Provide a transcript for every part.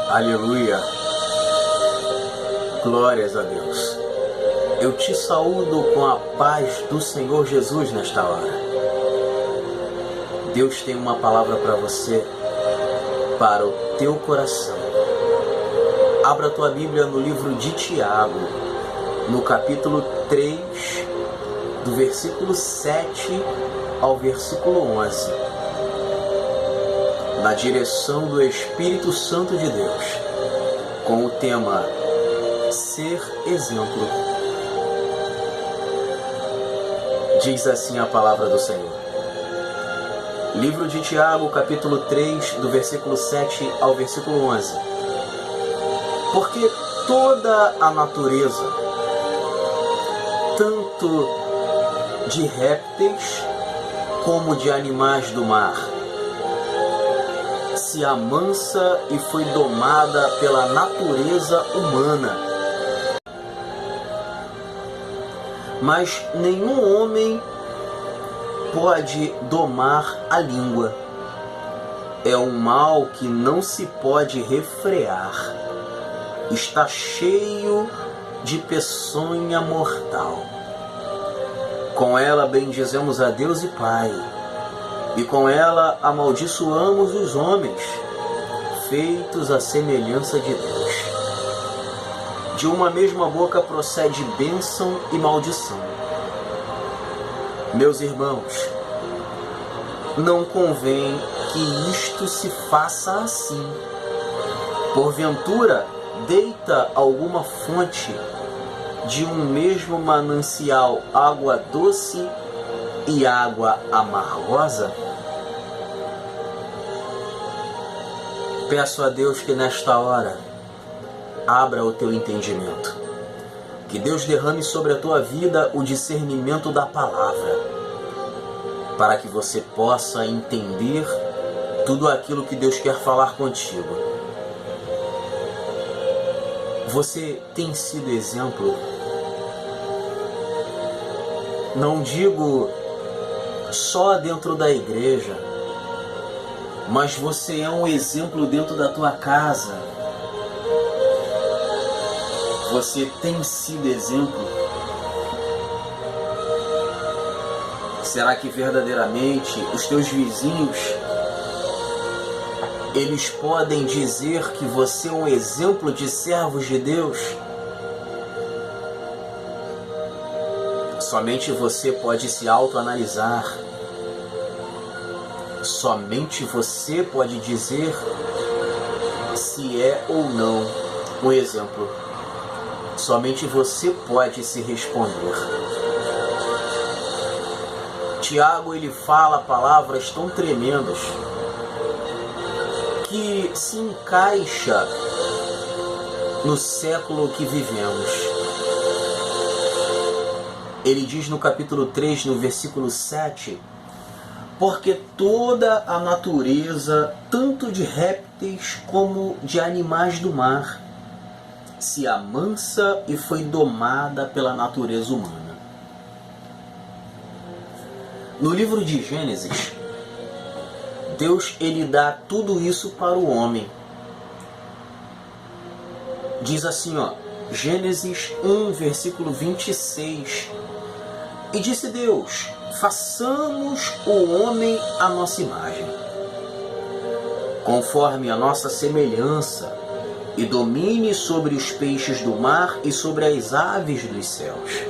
Aleluia, glórias a Deus. Eu te saúdo com a paz do Senhor Jesus nesta hora. Deus tem uma palavra para você, para o teu coração. Abra a tua Bíblia no livro de Tiago, no capítulo 3, do versículo 7 ao versículo 11. Na direção do Espírito Santo de Deus, com o tema Ser Exemplo. Diz assim a palavra do Senhor. Livro de Tiago, capítulo 3, do versículo 7 ao versículo 11. Porque toda a natureza, tanto de répteis como de animais do mar, se amansa e foi domada pela natureza humana. Mas nenhum homem pode domar a língua. É um mal que não se pode refrear. Está cheio de peçonha mortal. Com ela bendizemos a Deus e Pai, e com ela amaldiçoamos os homens, feitos à semelhança de Deus. De uma mesma boca procede bênção e maldição. Meus irmãos, não convém que isto se faça assim. Porventura, deita alguma fonte de um mesmo manancial água doce e água amargosa? Peço a Deus que nesta hora abra o teu entendimento. Que Deus derrame sobre a tua vida o discernimento da palavra, para que você possa entender tudo aquilo que Deus quer falar contigo. Você tem sido exemplo? Não digo só dentro da igreja, mas você é um exemplo dentro da tua casa. Você tem sido exemplo? Será que verdadeiramente os teus vizinhos, eles podem dizer que você é um exemplo de servos de Deus? Somente você pode se autoanalisar. Somente você pode dizer se é ou não um exemplo. Somente você pode se responder. Tiago, ele fala palavras tão tremendas que se encaixa no século que vivemos. Ele diz no capítulo 3, no versículo 7, porque toda a natureza, tanto de répteis como de animais do mar, se amansa e foi domada pela natureza humana. No livro de Gênesis, Deus, ele dá tudo isso para o homem. Diz assim, Gênesis 1, versículo 26. E disse Deus: façamos o homem à nossa imagem, conforme a nossa semelhança, e domine sobre os peixes do mar e sobre as aves dos céus,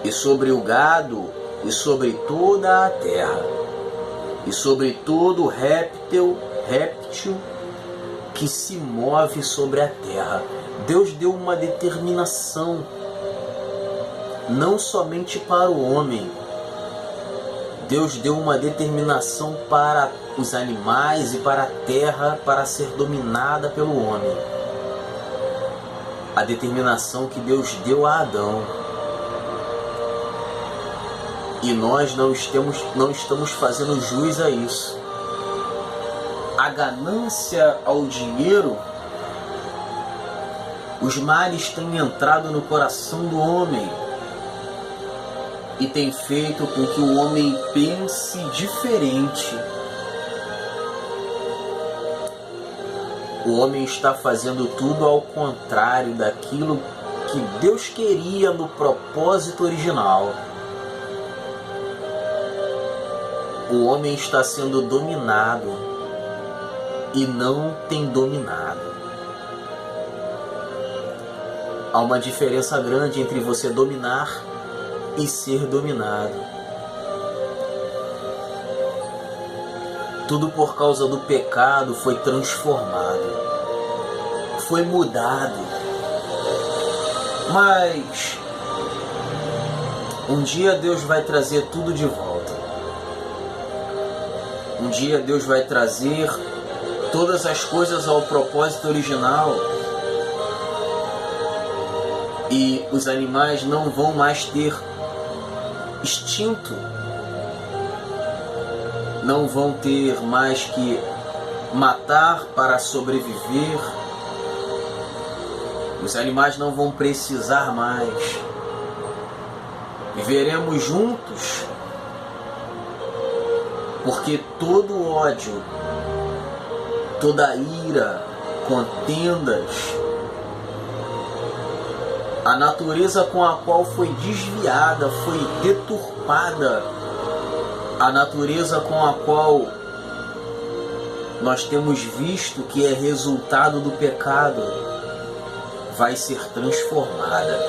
e sobre o gado, e sobre toda a terra, e sobre todo réptil que se move sobre a terra. Deus deu uma determinação, não somente para o homem. Deus deu uma determinação para os animais e para a terra, para ser dominada pelo homem. A determinação que Deus deu a Adão. E nós não estamos fazendo jus a isso. A ganância ao dinheiro, os males têm entrado no coração do homem e tem feito com que o homem pense diferente. O homem está fazendo tudo ao contrário daquilo que Deus queria no propósito original. O homem está sendo dominado e não tem dominado. Há uma diferença grande entre você dominar e ser dominado. Tudo por causa do pecado foi transformado, foi mudado. Mas um dia Deus vai trazer tudo de volta. Um dia Deus vai trazer todas as coisas ao propósito original. E os animais não vão mais ter instinto. Não vão ter mais que matar para sobreviver. Os animais não vão precisar mais. Viveremos juntos, porque todo ódio, toda ira, contendas, a natureza com a qual foi desviada, foi deturpada, a natureza com a qual nós temos visto que é resultado do pecado, vai ser transformada.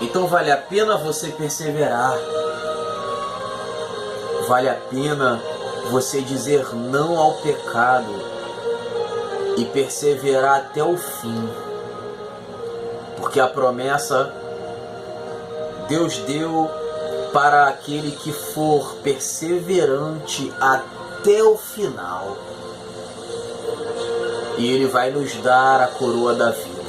Então vale a pena você perseverar, vale a pena você dizer não ao pecado e perseverar até o fim, porque a promessa Deus deu para aquele que for perseverante até o final, e Ele vai nos dar a coroa da vida.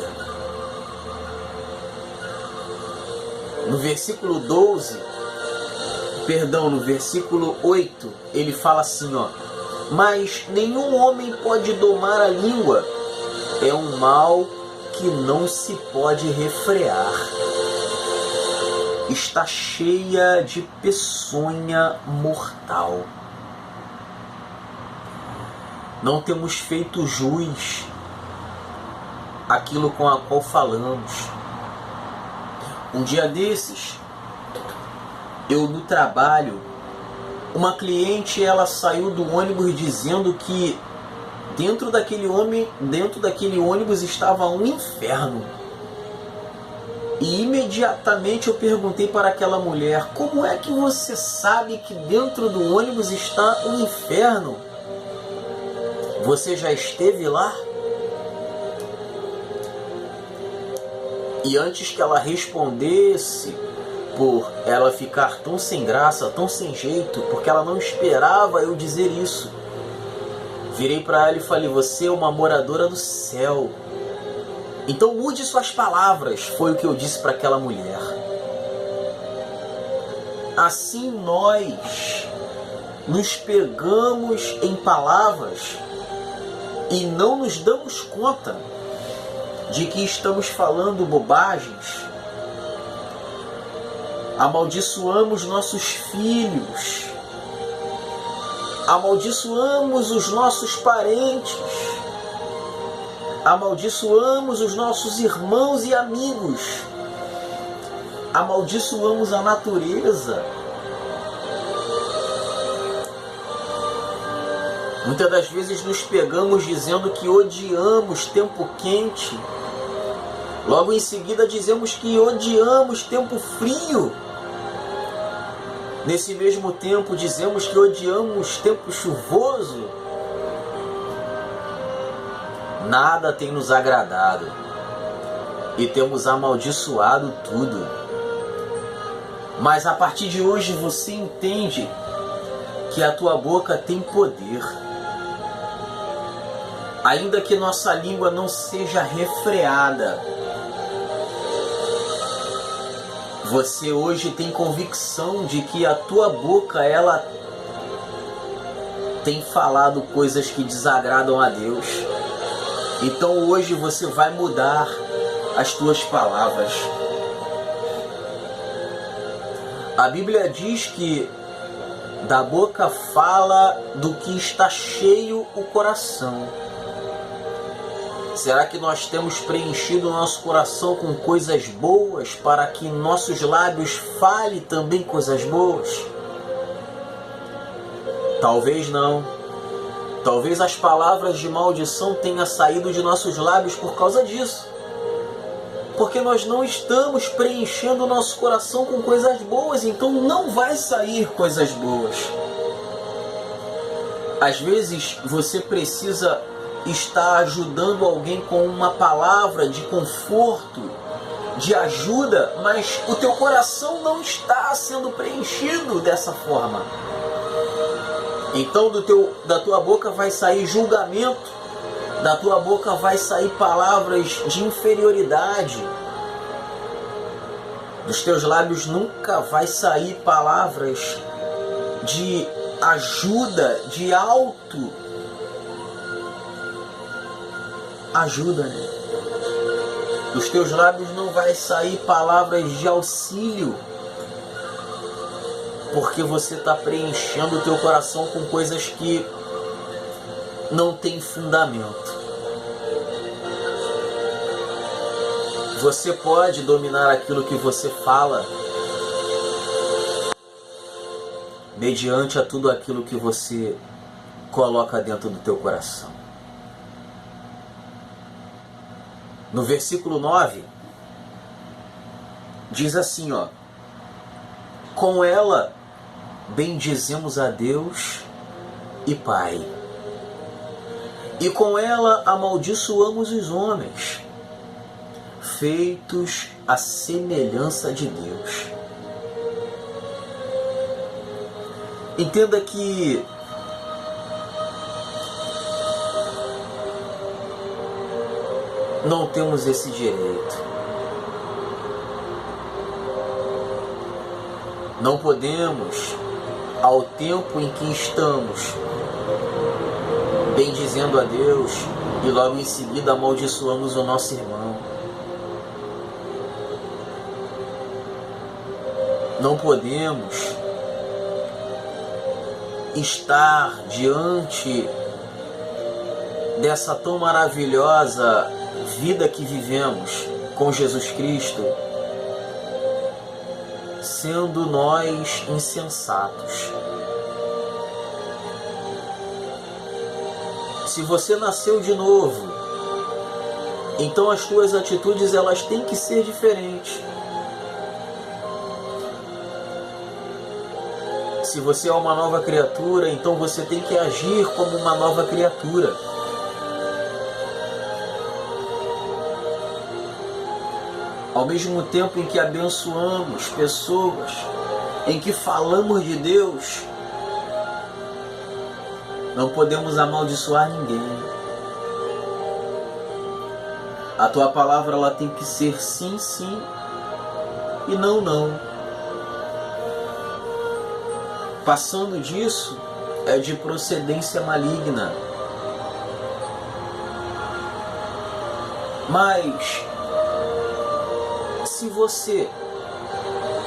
No versículo 12, no versículo 8, ele fala assim, mas nenhum homem pode domar a língua, é um mal que não se pode refrear. Está cheia de peçonha mortal. Não temos feito jus àquilo com a qual falamos. Um dia desses, eu no trabalho, uma cliente, ela saiu do ônibus dizendo que dentro daquele ônibus estava um inferno. E imediatamente eu perguntei para aquela mulher, como é que você sabe que dentro do ônibus está um inferno? Você já esteve lá? E antes que ela respondesse, por ela ficar tão sem graça, tão sem jeito, porque ela não esperava eu dizer isso, virei para ela e falei, você é uma moradora do céu. Então mude suas palavras, foi o que eu disse para aquela mulher. Assim nós nos pegamos em palavras e não nos damos conta de que estamos falando bobagens. Amaldiçoamos nossos filhos, amaldiçoamos os nossos parentes, amaldiçoamos os nossos irmãos e amigos, amaldiçoamos a natureza. Muitas das vezes nos pegamos dizendo que odiamos tempo quente, logo em seguida dizemos que odiamos tempo frio. Nesse mesmo tempo dizemos que odiamos tempo chuvoso. Nada tem nos agradado e temos amaldiçoado tudo. Mas a partir de hoje você entende que a tua boca tem poder. Ainda que nossa língua não seja refreada, você hoje tem convicção de que a tua boca, ela tem falado coisas que desagradam a Deus. Então hoje você vai mudar as tuas palavras. A Bíblia diz que Da boca fala do que está cheio o coração. Será que nós temos preenchido o nosso coração com coisas boas para que nossos lábios fale também coisas boas? Talvez não. Talvez as palavras de maldição tenham saído de nossos lábios por causa disso. Porque nós não estamos preenchendo o nosso coração com coisas boas, então não vai sair coisas boas. Às vezes você precisa estar ajudando alguém com uma palavra de conforto, de ajuda, mas o teu coração não está sendo preenchido dessa forma. Então da tua boca vai sair julgamento, da tua boca vai sair palavras de inferioridade, dos teus lábios nunca vai sair palavras de ajuda, de ajuda, né? Dos teus lábios não vai sair palavras de auxílio, porque você está preenchendo o teu coração com coisas que não tem fundamento. Você pode dominar aquilo que você fala mediante a tudo aquilo que você coloca dentro do teu coração. No versículo 9, diz assim, ó: com ela bendizemos a Deus e Pai, e com ela amaldiçoamos os homens, feitos à semelhança de Deus. Entenda que não temos esse direito. Não podemos, ao tempo em que estamos bendizendo a Deus, e logo em seguida amaldiçoamos o nosso irmão. Não podemos estar diante dessa tão maravilhosa vida que vivemos com Jesus Cristo, sendo nós insensatos. Se você nasceu de novo, então as tuas atitudes elas têm que ser diferentes. Se você é uma nova criatura, então você tem que agir como uma nova criatura. Ao mesmo tempo em que abençoamos pessoas, em que falamos de Deus, não podemos amaldiçoar ninguém. A tua palavra ela tem que ser sim, sim e não, não. Passando disso, é de procedência maligna. Mas, se você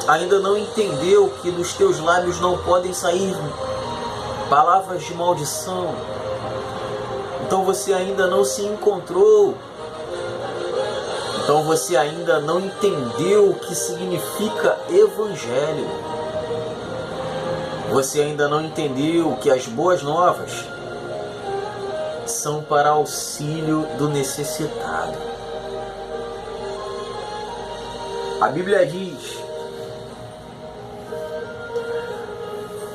ainda não entendeu que dos teus lábios não podem sair palavras de maldição, então você ainda não se encontrou, então você ainda não entendeu o que significa evangelho. Você ainda não entendeu que as boas novas são para auxílio do necessitado. A Bíblia diz,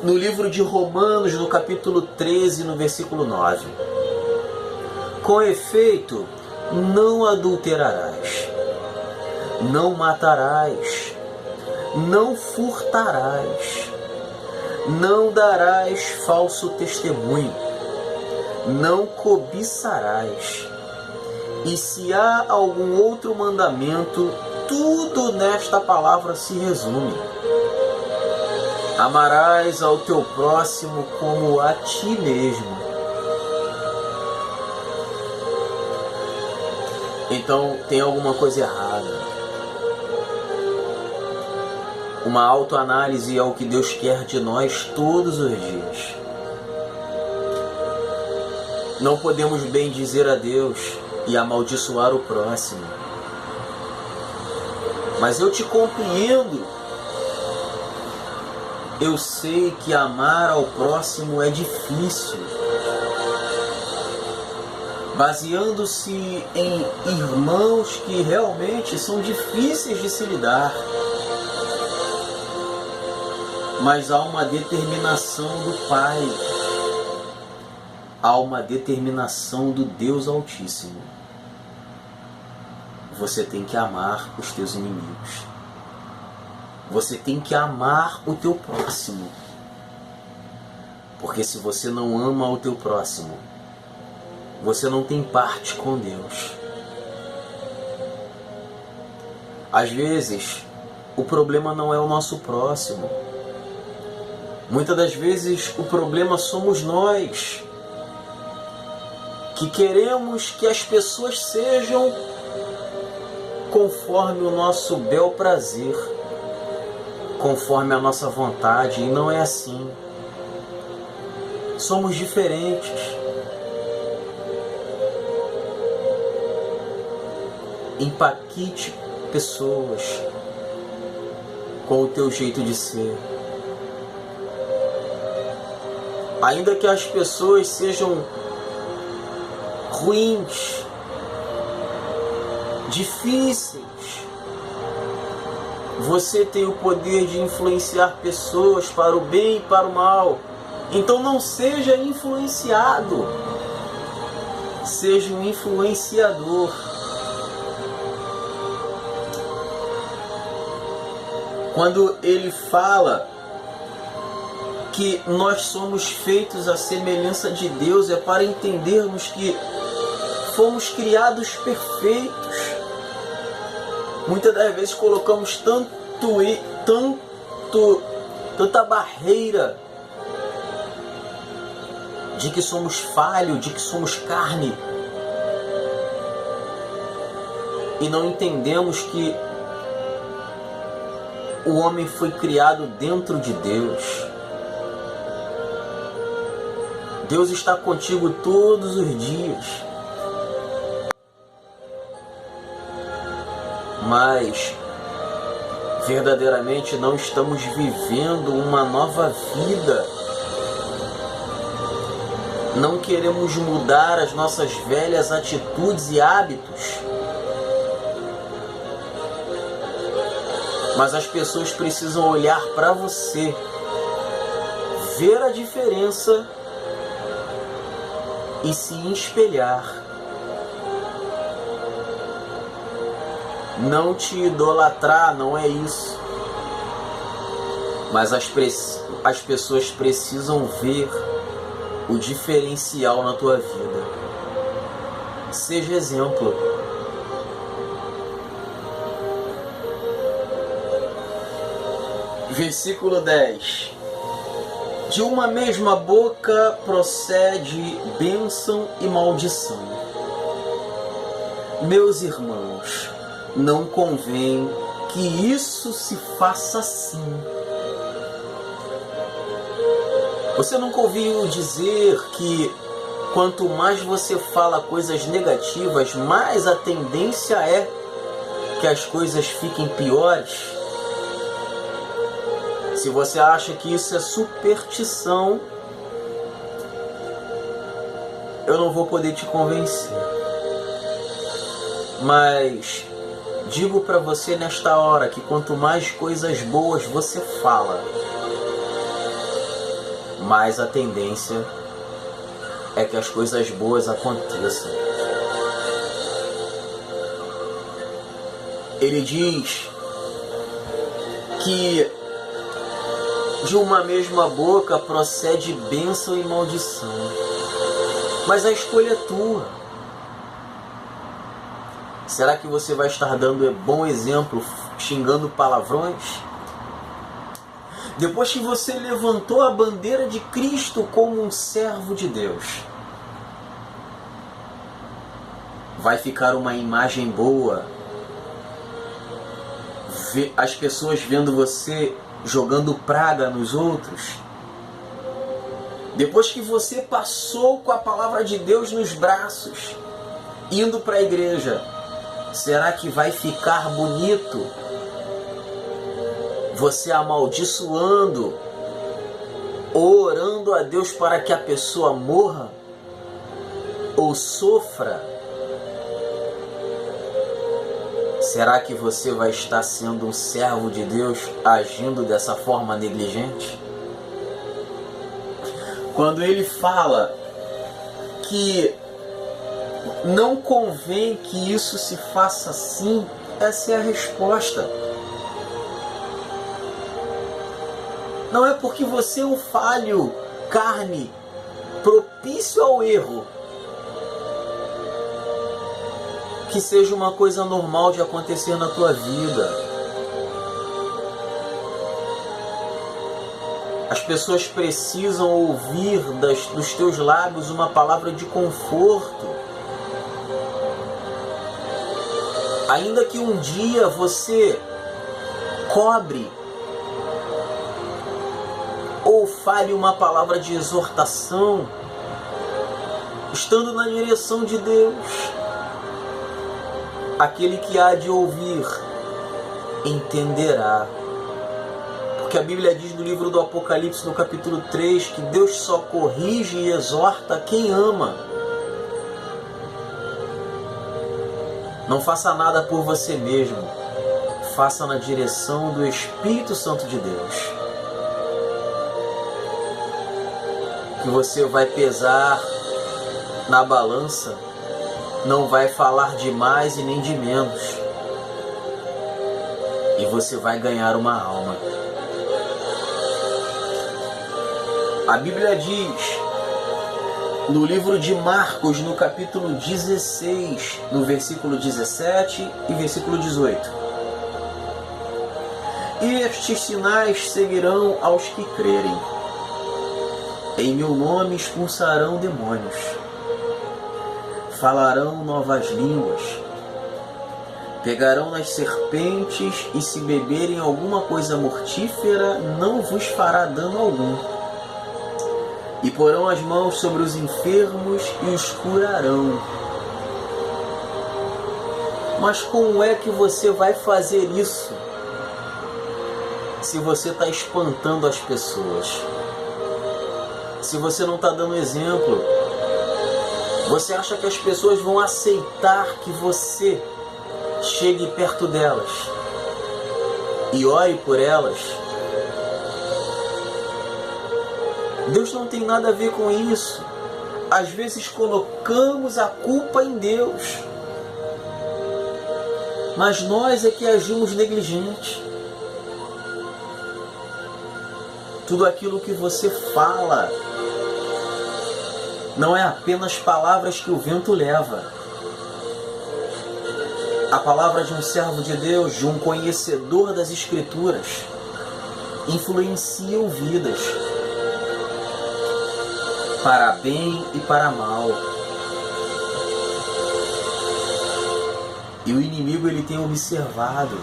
no livro de Romanos, no capítulo 13, no versículo 9: com efeito, não adulterarás, não matarás, não furtarás, não darás falso testemunho, não cobiçarás. E se há algum outro mandamento, tudo nesta palavra se resume: amarás ao teu próximo como a ti mesmo. Então tem alguma coisa errada. Uma autoanálise é o que Deus quer de nós todos os dias. Não podemos bem dizer a Deus e amaldiçoar o próximo. Mas eu te compreendo. Eu sei que amar ao próximo é difícil. Baseando-se em irmãos que realmente são difíceis de se lidar. Mas há uma determinação do Pai. Há uma determinação do Deus Altíssimo. Você tem que amar os teus inimigos. Você tem que amar o teu próximo. Porque se você não ama o teu próximo, você não tem parte com Deus. Às vezes, o problema não é o nosso próximo. Muitas das vezes, o problema somos nós, que queremos que as pessoas sejam conforme o nosso bel prazer, conforme a nossa vontade, e não é assim. Somos diferentes. Impacte pessoas com o teu jeito de ser. Ainda que as pessoas sejam ruins, difíceis, você tem o poder de influenciar pessoas para o bem e para o mal. Então não seja influenciado, seja um influenciador. Quando ele fala que nós somos feitos à semelhança de Deus, é para entendermos que fomos criados perfeitos. Muitas das vezes colocamos tanta barreira de que somos falhos, de que somos carne, e não entendemos que o homem foi criado dentro de Deus. Deus está contigo todos os dias. Mas verdadeiramente não estamos vivendo uma nova vida. Não queremos mudar as nossas velhas atitudes e hábitos. Mas as pessoas precisam olhar para você, ver a diferença e se espelhar. Não te idolatrar, não é isso. Mas as pessoas precisam ver o diferencial na tua vida. Seja exemplo. Versículo 10. De uma mesma boca procede bênção e maldição. Meus irmãos, não convém que isso se faça assim. Você nunca ouviu dizer que quanto mais você fala coisas negativas, mais a tendência é que as coisas fiquem piores? Se você acha que isso é superstição, eu não vou poder te convencer. Mas digo para você nesta hora que quanto mais coisas boas você fala, mais a tendência é que as coisas boas aconteçam. Ele diz que de uma mesma boca procede bênção e maldição. Mas a escolha é tua. Será que você vai estar dando bom exemplo, xingando palavrões? Depois que você levantou a bandeira de Cristo como um servo de Deus, vai ficar uma imagem boa as pessoas vendo você jogando praga nos outros, depois que você passou com a palavra de Deus nos braços, indo para a igreja, será que vai ficar bonito você amaldiçoando ou orando a Deus para que a pessoa morra ou sofra? Será que você vai estar sendo um servo de Deus agindo dessa forma negligente? Quando ele fala que não convém que isso se faça assim, essa é a resposta. Não é porque você é um falho, carne, propício ao erro, que seja uma coisa normal de acontecer na tua vida. As pessoas precisam ouvir dos teus lábios uma palavra de conforto. Ainda que um dia você cobre ou fale uma palavra de exortação, estando na direção de Deus, aquele que há de ouvir entenderá. Porque a Bíblia diz no livro do Apocalipse, no capítulo 3, que Deus só corrige e exorta quem ama. Não faça nada por você mesmo, faça na direção do Espírito Santo de Deus. Que você vai pesar na balança, não vai falar de mais e nem de menos, e você vai ganhar uma alma. A Bíblia diz no livro de Marcos, no capítulo 16, no versículo 17 e versículo 18: E estes sinais seguirão aos que crerem. Em meu nome expulsarão demônios, falarão novas línguas, pegarão nas serpentes, e se beberem alguma coisa mortífera, não vos fará dano algum. E porão as mãos sobre os enfermos e os curarão. Mas como é que você vai fazer isso se você está espantando as pessoas? Se você não está dando exemplo? Você acha que as pessoas vão aceitar que você chegue perto delas e ore por elas? Deus não tem nada a ver com isso. Às vezes colocamos a culpa em Deus, mas nós é que agimos negligente. Tudo aquilo que você fala não é apenas palavras que o vento leva. A palavra de um servo de Deus, de um conhecedor das Escrituras, influenciam vidas, para bem e para mal. E o inimigo, ele tem observado.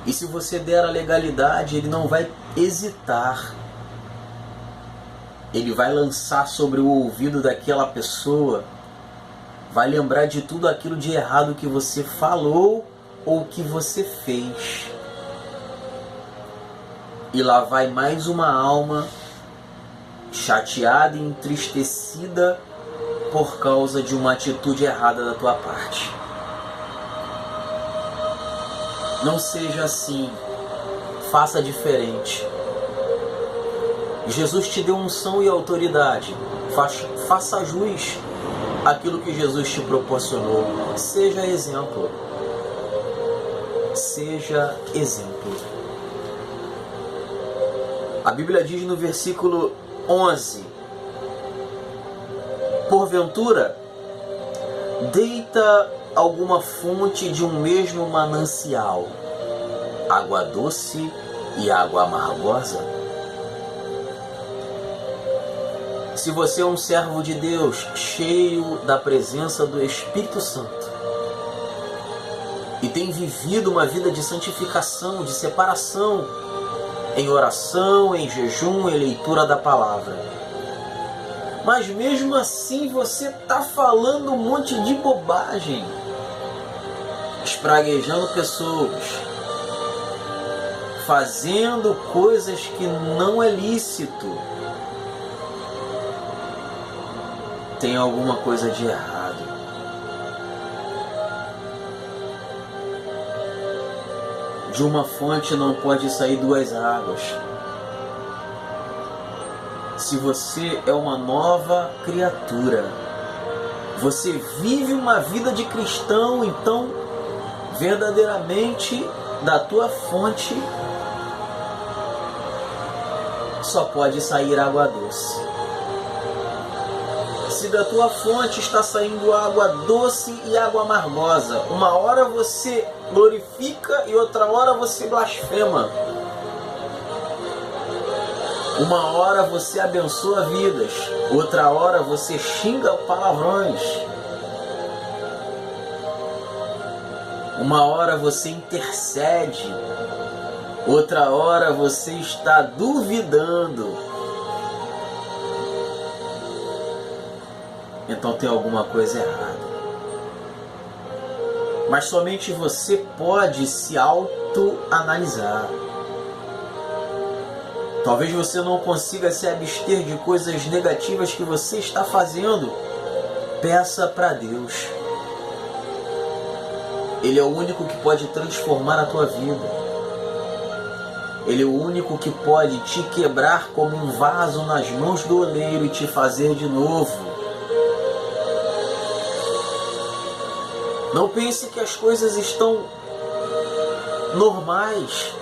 E se você der a legalidade, ele não vai hesitar. Ele vai lançar sobre o ouvido daquela pessoa, vai lembrar de tudo aquilo de errado que você falou ou que você fez. E lá vai mais uma alma chateada e entristecida por causa de uma atitude errada da tua parte. Não seja assim, faça diferente. Jesus te deu unção e autoridade, faça jus àquilo que Jesus te proporcionou. Seja exemplo. Seja exemplo. A Bíblia diz no versículo 11: Porventura, deita alguma fonte de um mesmo manancial, água doce e água amargosa? Se você é um servo de Deus, cheio da presença do Espírito Santo, e tem vivido uma vida de santificação, de separação, em oração, em jejum, em leitura da palavra. Mas mesmo assim você está falando um monte de bobagem, espraguejando pessoas, fazendo coisas que não é lícito. Tem alguma coisa de errado. De uma fonte não pode sair duas águas. Se você é uma nova criatura, você vive uma vida de cristão, então verdadeiramente da tua fonte só pode sair água doce. Se da tua fonte está saindo água doce e água amargosa, uma hora você glorifica e outra hora você blasfema. Uma hora você abençoa vidas, outra hora você xinga palavrões. Uma hora você intercede, outra hora você está duvidando. Então tem alguma coisa errada. Mas somente você pode se autoanalisar. Talvez você não consiga se abster de coisas negativas que você está fazendo. Peça para Deus. Ele é o único que pode transformar a tua vida. Ele é o único que pode te quebrar como um vaso nas mãos do oleiro e te fazer de novo. Não pense que as coisas estão normais.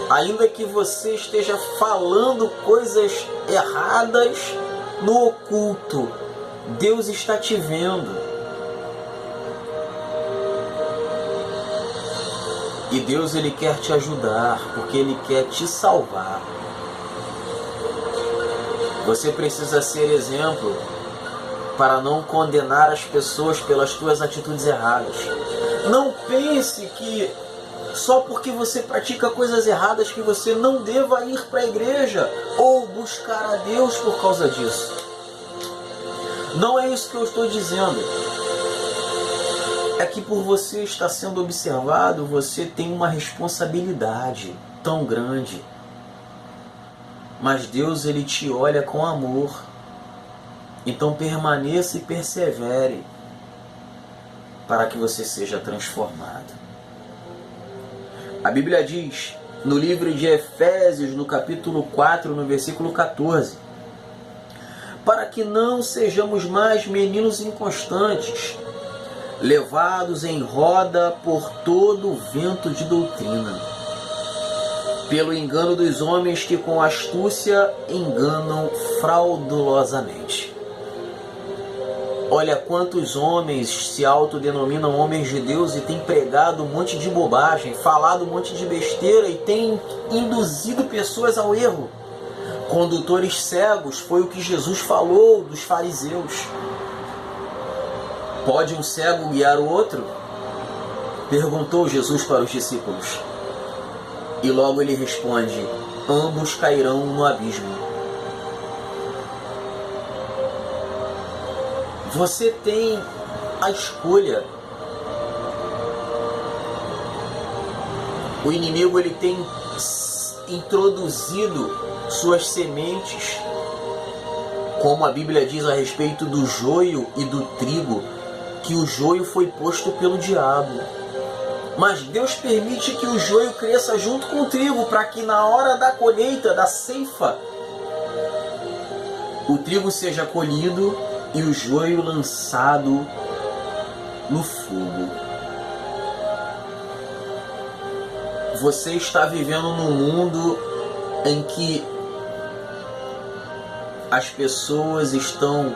Ainda que você esteja falando coisas erradas no oculto, Deus está te vendo. E Deus, Ele quer te ajudar, porque Ele quer te salvar. Você precisa ser exemplo para não condenar as pessoas pelas suas atitudes erradas. Não pense que só porque você pratica coisas erradas que você não deva ir para a igreja ou buscar a Deus por causa disso. Não é isso que eu estou dizendo. É que por você estar sendo observado, você tem uma responsabilidade tão grande. Mas Deus, Ele te olha com amor. Então permaneça e persevere para que você seja transformado. A Bíblia diz, no livro de Efésios, no capítulo 4, no versículo 14, para que não sejamos mais meninos inconstantes, levados em roda por todo o vento de doutrina, pelo engano dos homens que com astúcia enganam fraudulosamente. Olha quantos homens se autodenominam homens de Deus e têm pregado um monte de bobagem, falado um monte de besteira e têm induzido pessoas ao erro. Condutores cegos, foi o que Jesus falou dos fariseus. Pode um cego guiar o outro? Perguntou Jesus para os discípulos. E logo ele responde, ambos cairão no abismo. Você tem a escolha. O inimigo, ele tem introduzido suas sementes, como a Bíblia diz a respeito do joio e do trigo, que o joio foi posto pelo diabo. Mas Deus permite que o joio cresça junto com o trigo, para que na hora da colheita, da ceifa, o trigo seja colhido e o joio lançado no fogo. Você está vivendo num mundo em que as pessoas estão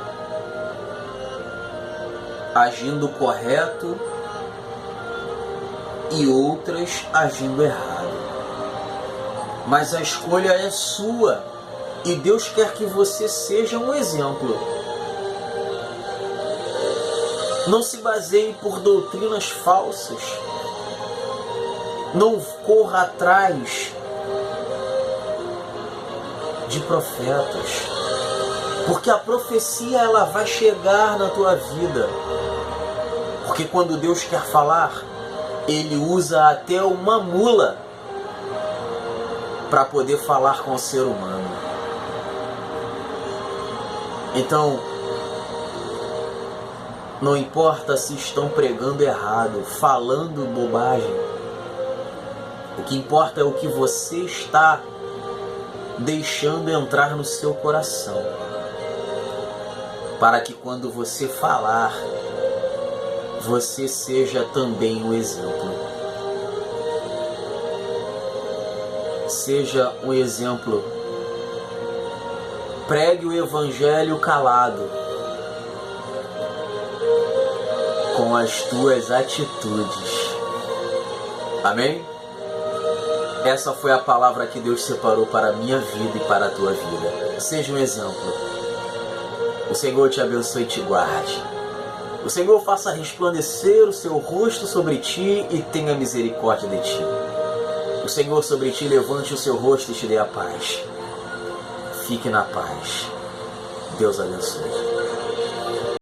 agindo correto e outras agindo errado. Mas a escolha é sua e Deus quer que você seja um exemplo. Não se baseie por doutrinas falsas. Não corra atrás de profetas. Porque a profecia ela vai chegar na tua vida. Porque quando Deus quer falar, Ele usa até uma mula para poder falar com o ser humano. Então, não importa se estão pregando errado, falando bobagem. O que importa é o que você está deixando entrar no seu coração. Para que quando você falar, você seja também um exemplo. Seja um exemplo. Pregue o evangelho calado, com as tuas atitudes. Amém? Essa foi a palavra que Deus separou para a minha vida e para a tua vida. Seja um exemplo. O Senhor te abençoe e te guarde. O Senhor faça resplandecer o seu rosto sobre ti e tenha misericórdia de ti. O Senhor sobre ti levante o seu rosto e te dê a paz. Fique na paz. Deus abençoe.